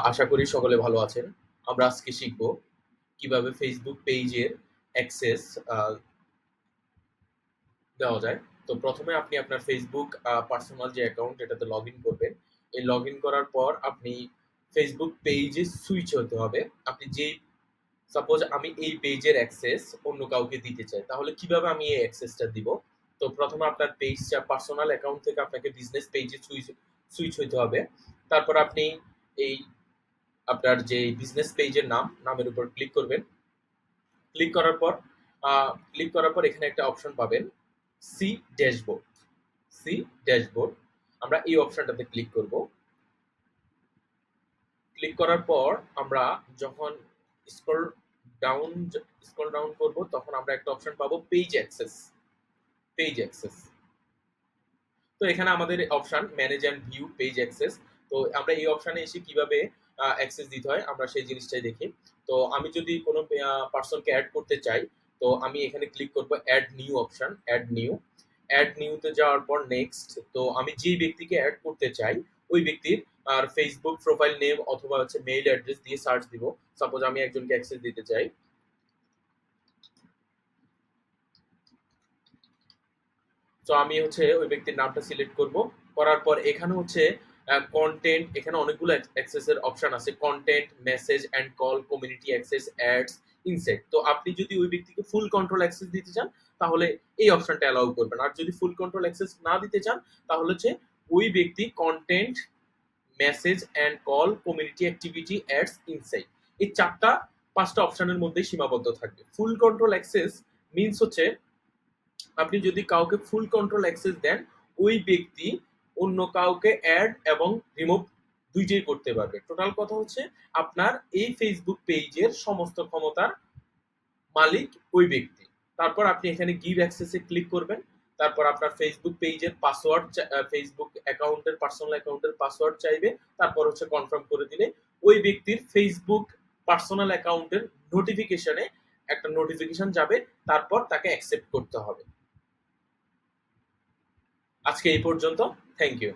আশা করি সকলে ভালো আছেন। আমরা আজকে শিখব কিভাবে Facebook পেজের অ্যাক্সেস আ দেওয়া যায়। তো ১ম এ আপনি আপনার Facebook পার্সোনাল যে অ্যাকাউন্ট এটাতে লগইন করবেন। এই লগইন করার পর আপনি Facebook পেজে সুইচ হতে হবে। আপনি যেই সাপোজ আমি এই পেজের অ্যাক্সেস অন্য কাউকে দিতে চাই। তাহলে কিভাবে আমি এই অ্যাক্সেসটা দিব? তো ১ম এ আপনার পেজটা পার্সোনাল অ্যাকাউন্ট থেকে আপনাকে বিজনেস পেজে সুইচ হইতে হবে। তারপর আপনি এই আপনার যে বিজনেস পেজের নামের উপর ক্লিক করবেন। ক্লিক করার পর আ ক্লিক করার পর এখানে একটা অপশন পাবেন সি ড্যাশবোর্ড। C dashboard. আমরা এই অপশনটাতে ক্লিক করব। ক্লিক করার পর আমরা যখন স্ক্রল ডাউন স্ক্রল ডাউন করব তখন আমরা একটা অপশন পাবো পেজ অ্যাক্সেস। Page access. তো এখানে আমাদের option manage and view page access. তো আমরা এই অপশনে এসে কিভাবে অ্যাক্সেস দিতে হয় আমরা সেই জিনিসটাই দেখি। তো আমি যদি কোনো পারসনকে এড করতে চাই, তো আমি এখানে ক্লিক করব add new option, add new. Add নিউতে যাওয়ার পর নেক্সট। তো আমি যেই ব্যক্তিকে এড করতে চাই, ওই ব্যক্তির আর Facebook প্রোফাইল নেম অথবা হচ্ছে মেইল অ্যাড্রেস দিয়ে সার্চ দিব। সাপোজ আমি একজনকে অ্যাক্সেস দিতে চাই। তো আমি হচ্ছে ওই ব্যক্তির নামটা সিলেক্ট করব। করার পর এখানে হচ্ছে কনটেন্ট, এখানে অনেকগুলো অ্যাক্সেস এর অপশন আছে। Content, message and call, community access, ads, insight. তো আপনি যদি ওই ব্যক্তিকে ফুল কন্ট্রোল অ্যাক্সেস দিতে চান তাহলে এই অপশনটা অ্যালাউ করবেন। আর যদি ফুল কন্ট্রোল অ্যাক্সেস না দিতে চান তাহলে হচ্ছে ওই ব্যক্তি content, message and call, community activity, ads, insight. এই ৫টা অপশনের মধ্যেই সীমাবদ্ধ থাকবে। ফুল কন্ট্রোল অ্যাক্সেস মিনস হচ্ছে আপনি যদি কাউকে ফুল কন্ট্রোল অ্যাক্সেস দেন, ওই ব্যক্তি অন্য কাউকে এড এবং রিমুভ ২ টাই করতে পারবে। টোটাল কথা হচ্ছে আপনার এই Facebook পেজের সমস্ত ক্ষমতার মালিক ওই ব্যক্তি। তারপর আপনি এখানে গিভ অ্যাক্সেস এ ক্লিক করবেন। তারপর আপনার Facebook পেজের পাসওয়ার্ড Facebook অ্যাকাউন্টের পার্সোনাল অ্যাকাউন্টের পাসওয়ার্ড চাইবে। তারপর হচ্ছে কনফার্ম করে দিলে ওই ব্যক্তির Facebook পার্সোনাল অ্যাকাউন্টের নোটিফিকেশনে একটা নোটিফিকেশন যাবে। তারপর তাকে অ্যাকসেপ্ট করতে হবে। আজকে এই পর্যন্ত। Thank you.